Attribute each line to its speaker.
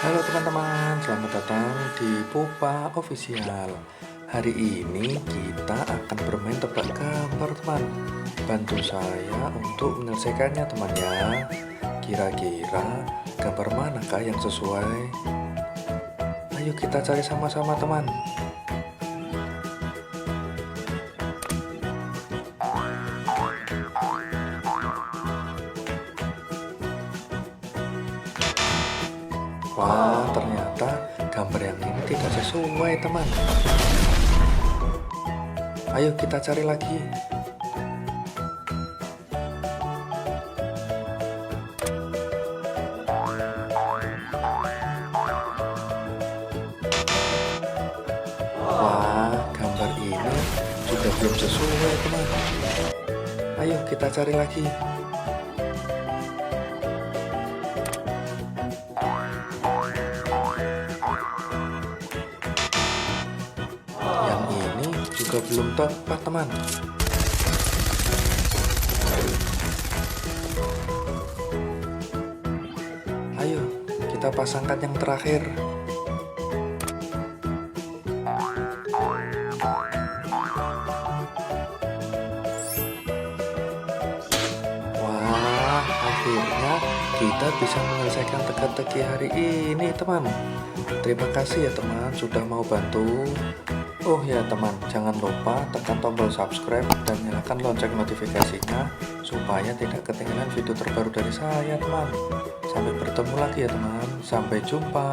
Speaker 1: Halo teman-teman, selamat datang di Pupa Official. Hari ini kita akan bermain tebak gambar teman. Bantu saya untuk menyelesaikannya teman ya. Kira-kira gambar manakah yang sesuai? Ayo kita cari sama-sama teman. Wah, ternyata gambar yang ini tidak sesuai teman. Ayo kita cari lagi. Wah, gambar ini juga belum sesuai teman. Ayo kita cari lagi. Yang ini juga belum tepat teman. Ayo kita pasangkan yang terakhir. Wah, akhirnya kita bisa menyelesaikan teka-teki hari ini teman. Terima kasih ya teman sudah mau bantu. Oh ya teman, jangan lupa tekan tombol subscribe dan nyalakan lonceng notifikasinya supaya tidak ketinggalan video terbaru dari saya teman. Sampai bertemu lagi ya teman, sampai jumpa.